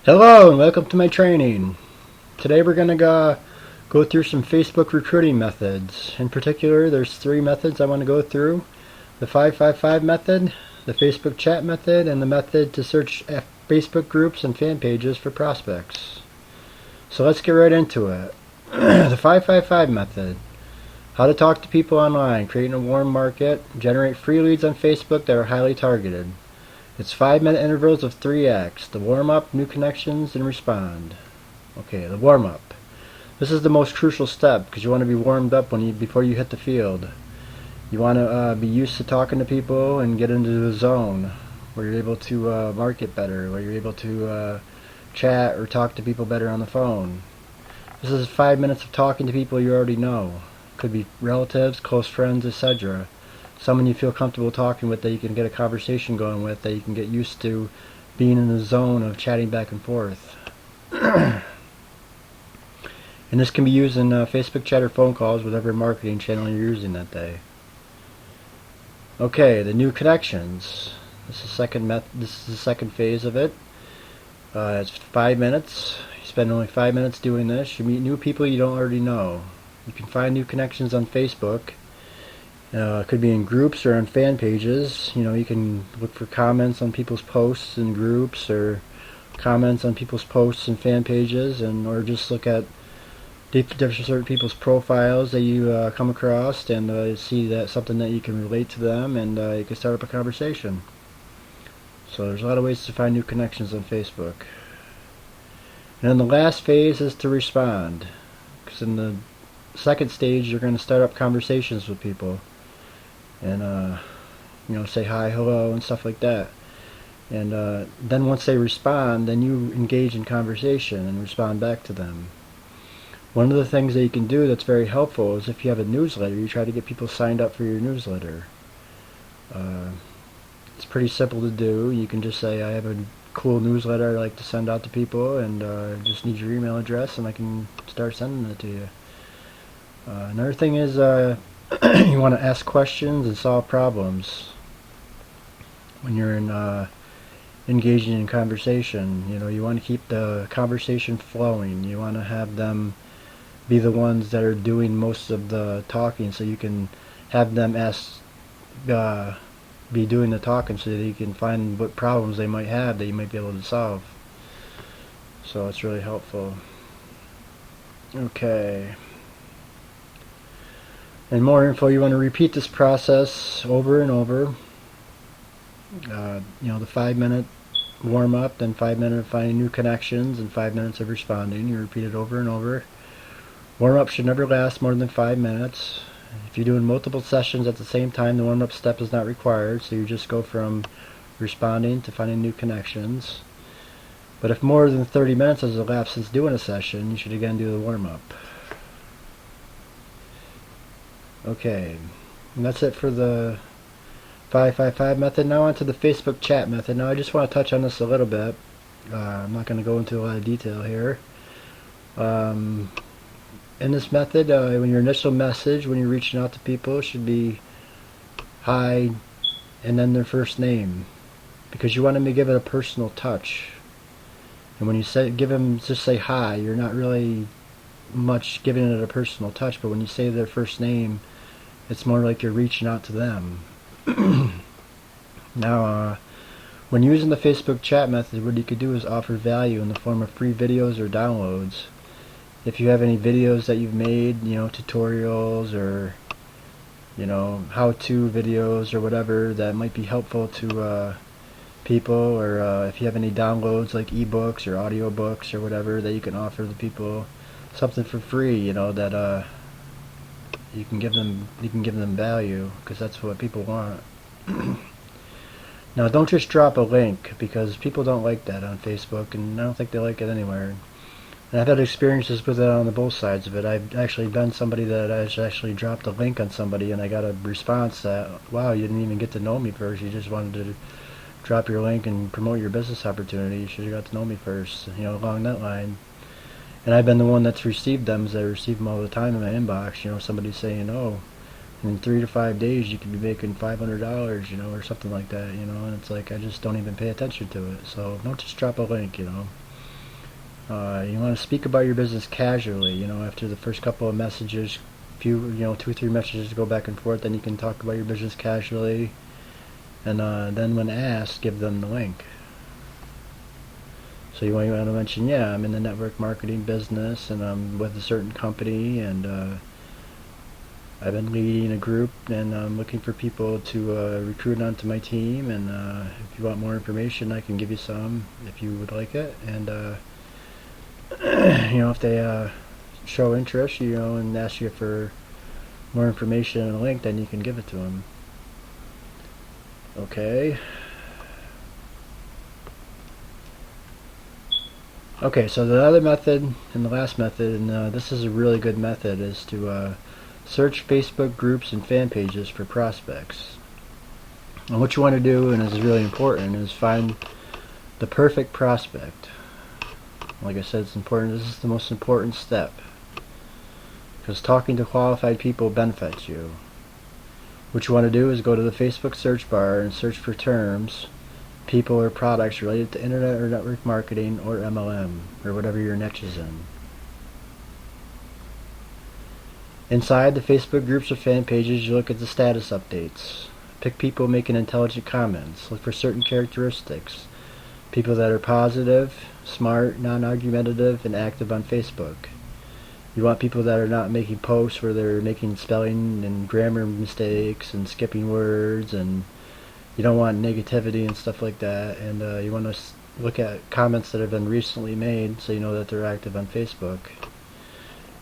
Hello and welcome to my training. Today we're going to go through some Facebook recruiting methods. In particular, there's three methods I want to go through. The 555 method, the Facebook chat method, and the method to search Facebook groups and fan pages for prospects. So let's get right into it. The 555 method. How to talk to people online, creating a warm market, generate free leads on Facebook that are highly targeted. It's 5-minute intervals of 3x. The warm-up, new connections, and respond. Okay, the warm-up. This is the most crucial step because you want to be warmed up before you hit the field. You want to be used to talking to people and get into the zone where you're able to market better, where you're able to chat or talk to people better on the phone. This is 5 minutes of talking to people you already know. Could be relatives, close friends, etc. Someone you feel comfortable talking with, that you can get a conversation going with, that you can get used to being in the zone of chatting back and forth. And this can be used in Facebook chat or phone calls, whatever marketing channel you're using that day. Okay, the new connections. This is the second phase of it. It's 5 minutes. You spend only 5 minutes doing this. You meet new people you don't already know. You can find new connections on Facebook. It could be in groups or on fan pages. You can look for comments on people's posts in groups, or comments on people's posts and fan pages, or just look at different people's profiles that you come across and see that something that you can relate to them, and you can start up a conversation. So there's a lot of ways to find new connections on Facebook. And then the last phase is to respond, because in the second stage you're going to start up conversations with people. And say hi, hello, and stuff like that. And then once they respond, then you engage in conversation and respond back to them. One of the things that you can do that's very helpful is, if you have a newsletter, you try to get people signed up for your newsletter. It's pretty simple to do. You can just say, I have a cool newsletter I like to send out to people, and just need your email address and I can start sending it to you. Another thing is, you want to ask questions and solve problems when you're engaging in conversation. You want to keep the conversation flowing. You want to have them be the ones that are doing most of the talking, so you can have them be doing the talking, so that you can find what problems they might have that you might be able to solve. So it's really helpful. Okay. And more info, you want to repeat this process over and over. The 5-minute warm-up, then 5 minutes of finding new connections, and 5 minutes of responding. You repeat it over and over. Warm-up should never last more than 5 minutes. If you're doing multiple sessions at the same time, the warm-up step is not required, so you just go from responding to finding new connections. But if more than 30 minutes has elapsed since doing a session, you should again do the warm-up. Okay, and that's it for the 555 method. Now on to the Facebook chat method. Now I just want to touch on this a little bit. I'm not going to go into a lot of detail here. In this method, when your initial message, when you're reaching out to people, should be hi and then their first name, because you want to give it a personal touch. And when you just say hi, you're not really much giving it a personal touch, but when you say their first name, it's more like you're reaching out to them. Now, when using the Facebook chat method, what you could do is offer value in the form of free videos or downloads. If you have any videos that you've made, tutorials or how-to videos or whatever that might be helpful to people, or if you have any downloads like ebooks or audiobooks or whatever that you can offer the people something for free, that you can give them value, because that's what people want. Now, don't just drop a link, because people don't like that on Facebook, and I don't think they like it anywhere. And I've had experiences with it on both sides of it. I've actually been somebody that has actually dropped a link on somebody, and I got a response that, wow, you didn't even get to know me first. You just wanted to drop your link and promote your business opportunity. You should have got to know me first, along that line. And I've been the one that's received them, as I receive them all the time in my inbox. Somebody saying, oh, in 3 to 5 days you could be making $500, or something like that, and it's like, I just don't even pay attention to it. So don't just drop a link, You want to speak about your business casually. After the first couple of messages, two or three messages go back and forth, then you can talk about your business casually. And then when asked, give them the link. So you want to mention, yeah, I'm in the network marketing business, and I'm with a certain company, and I've been leading a group, and I'm looking for people to recruit onto my team. And if you want more information, I can give you some if you would like it. And if they show interest, and ask you for more information and a link, then you can give it to them. Okay. Okay, so the other method and the last method, and this is a really good method, is to search Facebook groups and fan pages for prospects. And what you want to do, and this is really important, is find the perfect prospect. Like I said, it's important. This is the most important step, because talking to qualified people benefits you. What you want to do is go to the Facebook search bar and search for terms, people or products related to internet or network marketing or MLM, or whatever your niche is in. Inside the Facebook groups or fan pages, you look at the status updates. Pick people making intelligent comments. Look for certain characteristics. People that are positive, smart, non-argumentative, and active on Facebook. You want people that are not making posts where they're making spelling and grammar mistakes and skipping words, and you don't want negativity and stuff like that. And you want to look at comments that have been recently made, so you know that they're active on Facebook.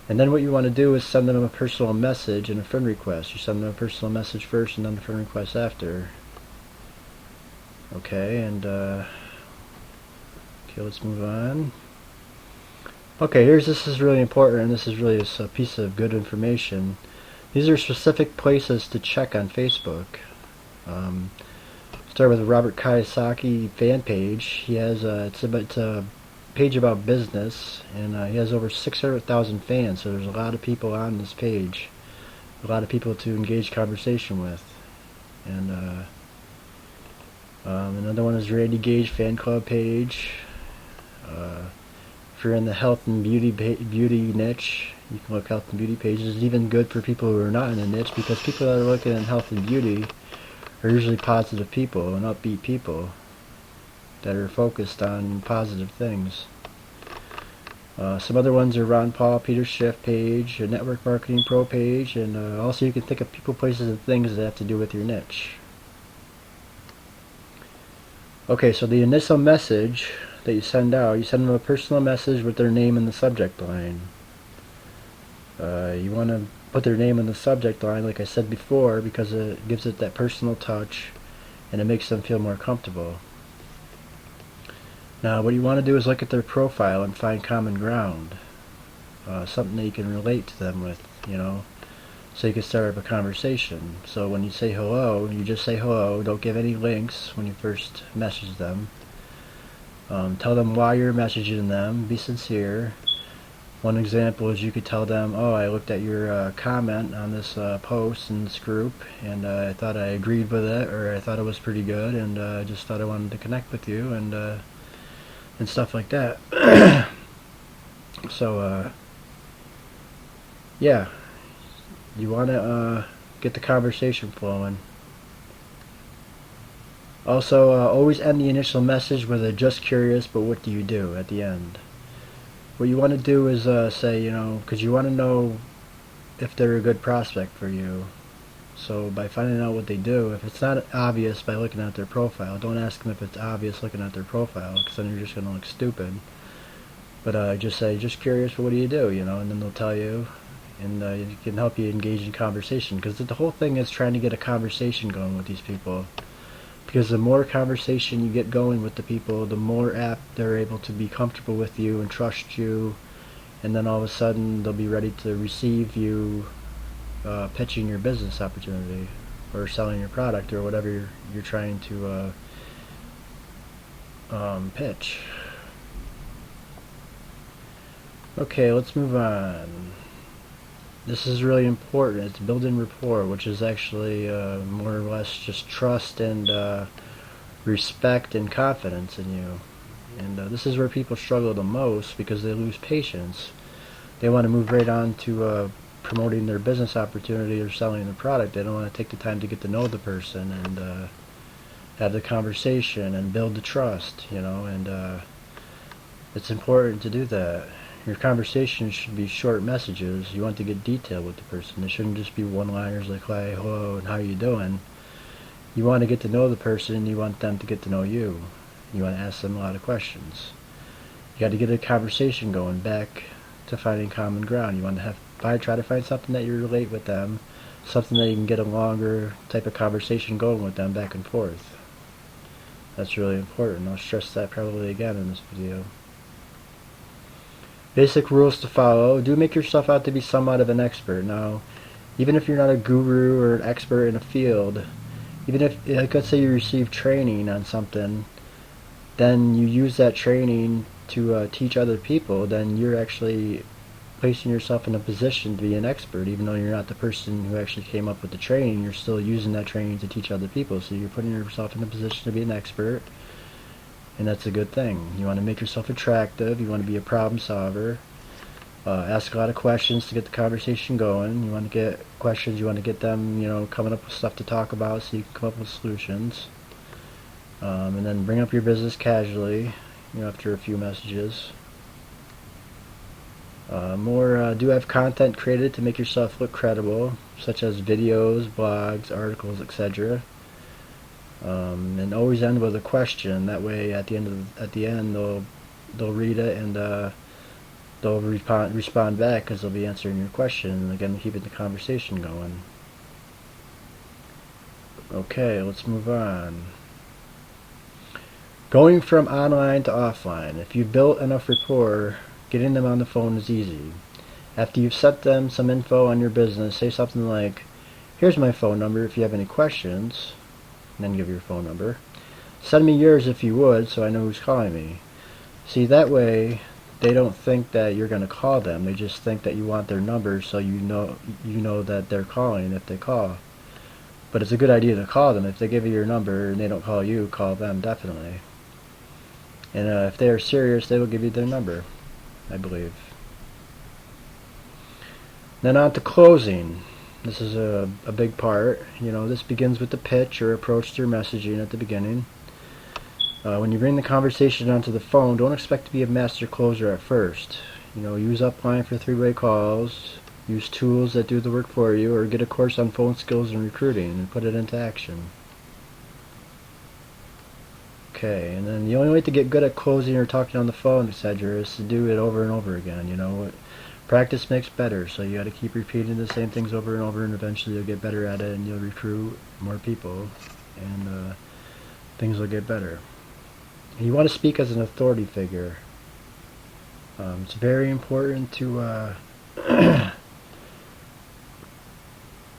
And then what you want to do is send them a personal message and a friend request. You send them a personal message first and then a friend request after. Okay, and okay, let's move on. Okay, this is really important, and this is really a piece of good information. These are specific places to check on Facebook. Start with the Robert Kiyosaki fan page. He has it's a page about business, and he has over 600,000 fans. So there's a lot of people on this page, a lot of people to engage conversation with. And another one is Randy Gage fan club page. If you're in the health and beauty niche, you can look health and beauty pages. It's even good for people who are not in a niche, because people that are looking at health and beauty are usually positive people and upbeat people that are focused on positive things. Some other ones are Ron Paul, Peter Schiff page, a Network Marketing Pro page, and also you can think of people, places, and things that have to do with your niche. Okay, so the initial message that you send out, you send them a personal message with their name in the subject line. You want to put their name in the subject line, like I said before, because it gives it that personal touch and it makes them feel more comfortable. Now what you want to do is look at their profile and find common ground, something that you can relate to them with, so you can start up a conversation. So when you say hello, you just say hello. Don't give any links when you first message them. Tell them why you're messaging them. Be sincere. One example is you could tell them, oh, I looked at your comment on this post in this group, and I thought I agreed with it, or I thought it was pretty good, and I just thought I wanted to connect with you, and stuff like that. So yeah, you want to get the conversation flowing. Also, always end the initial message with a "just curious, but what do you do?" at the end. What you want to do is say, because you want to know if they're a good prospect for you. So by finding out what they do, if it's not obvious by looking at their profile, don't ask them if it's obvious looking at their profile, because then you're just going to look stupid. But just say, just curious, but what do you do? And then they'll tell you, and it can help you engage in conversation, because the whole thing is trying to get a conversation going with these people. Because the more conversation you get going with the people, the more apt they're able to be comfortable with you and trust you, and then all of a sudden they'll be ready to receive you pitching your business opportunity or selling your product or whatever you're trying to pitch. Okay, let's move on. This is really important. It's building rapport, which is actually more or less just trust and respect and confidence in you. And this is where people struggle the most because they lose patience. They want to move right on to promoting their business opportunity or selling the product. They don't want to take the time to get to know the person and have the conversation and build the trust, and it's important to do that. Your conversation should be short messages. You want to get detailed with the person. It shouldn't just be one-liners like, hi, hello, and how you doing? You want to get to know the person. You want them to get to know you. You want to ask them a lot of questions. You got to get a conversation going back to finding common ground. You want to try to find something that you relate with them, something that you can get a longer type of conversation going with them back and forth. That's really important. I'll stress that probably again in this video. Basic rules to follow. Do make yourself out to be somewhat of an expert. Now, even if you're not a guru or an expert in a field, even if, like, let's say you receive training on something, then you use that training to teach other people, then you're actually placing yourself in a position to be an expert. Even though you're not the person who actually came up with the training, you're still using that training to teach other people. So you're putting yourself in a position to be an expert, and that's a good thing. You want to make yourself attractive. You want to be a problem solver. Ask a lot of questions to get the conversation going. You want to get questions. You want to get them, coming up with stuff to talk about, so you can come up with solutions. And then bring up your business casually, after a few messages. Do have content created to make yourself look credible, such as videos, blogs, articles, etc. And always end with a question. That way, at the end, they'll read it and they'll respond back because they'll be answering your question, and again, keeping the conversation going. Okay, let's move on. Going from online to offline. If you've built enough rapport, getting them on the phone is easy. After you've sent them some info on your business, say something like, here's my phone number if you have any questions, and then give your phone number. Send me yours if you would, so I know who's calling me. See, that way, they don't think that you're going to call them. They just think that you want their number, so you know that they're calling if they call. But it's a good idea to call them. If they give you your number and they don't call you, call them, definitely. And if they are serious, they will give you their number, I believe. Then on to closing. This is a big part. This begins with the pitch or approach to your messaging at the beginning. When you bring the conversation onto the phone, don't expect to be a master closer at first. Use upline for three-way calls. Use tools that do the work for you, or get a course on phone skills and recruiting and put it into action. Okay, and then the only way to get good at closing or talking on the phone, etc., is to do it over and over again. Practice makes better, so you got to keep repeating the same things over and over, and eventually you'll get better at it, and you'll recruit more people, and things will get better. And you want to speak as an authority figure. It's very important to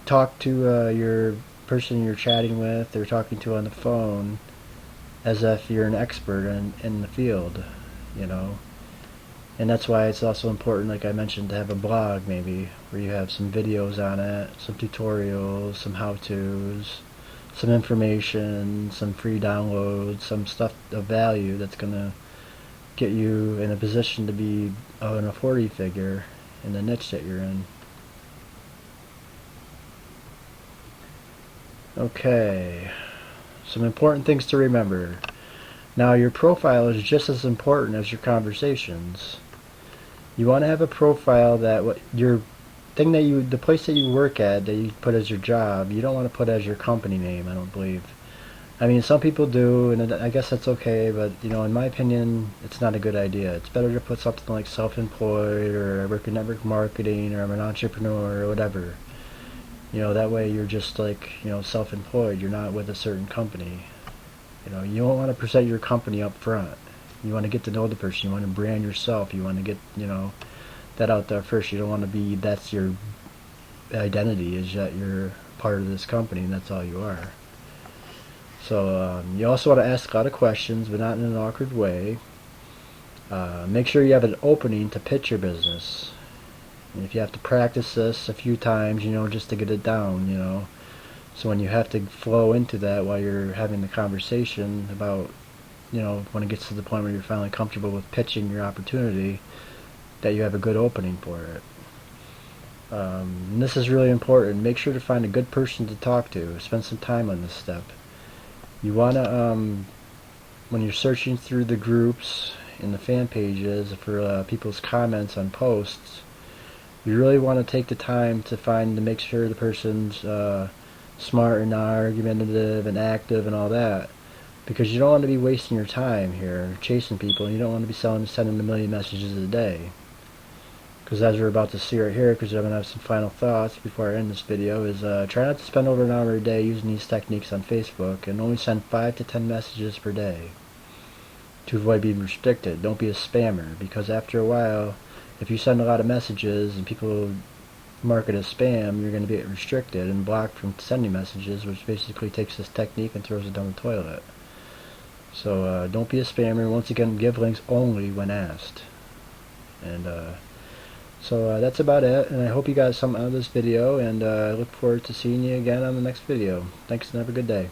talk to your person you're chatting with or talking to on the phone as if you're an expert in the field, And that's why it's also important, like I mentioned, to have a blog maybe, where you have some videos on it, some tutorials, some how-tos, some information, some free downloads, some stuff of value that's going to get you in a position to be an authority figure in the niche that you're in. Okay, some important things to remember. Now, your profile is just as important as your conversations. You want to have a profile that the place that you work at, that you put as your job, you don't want to put as your company name, I don't believe. I mean, some people do, and I guess that's okay, but, in my opinion, it's not a good idea. It's better to put something like self-employed, or I work in network marketing, or I'm an entrepreneur, or whatever. That way you're just like, self-employed. You're not with a certain company. You don't want to present your company up front. You want to get to know the person. You want to brand yourself. You want to get, that out there first. You don't want to be, that's your identity, is that you're part of this company and that's all you are. So you also want to ask a lot of questions, but not in an awkward way. Make sure you have an opening to pitch your business. And if you have to practice this a few times, just to get it down, So when you have to flow into that while you're having the conversation about when it gets to the point where you're finally comfortable with pitching your opportunity, that you have a good opening for it. And this is really important. Make sure to find a good person to talk to. Spend some time on this step. You want to, when you're searching through the groups and the fan pages for people's comments on posts, you really want to take the time to make sure the person's smart and argumentative and active and all that, because you don't want to be wasting your time here chasing people, and you don't want to be sending a million messages a day. Because as we're about to see right here, because I'm going to have some final thoughts before I end this video, is try not to spend over an hour a day using these techniques on Facebook, and only send 5 to 10 messages per day to avoid being restricted. Don't be a spammer, because after a while, if you send a lot of messages and people mark it as spam, you're going to get restricted and blocked from sending messages, which basically takes this technique and throws it down the toilet. So don't be a spammer. Once again, give links only when asked. And so that's about it, and I hope you got something out of this video, and I look forward to seeing you again on the next video. Thanks, and have a good day.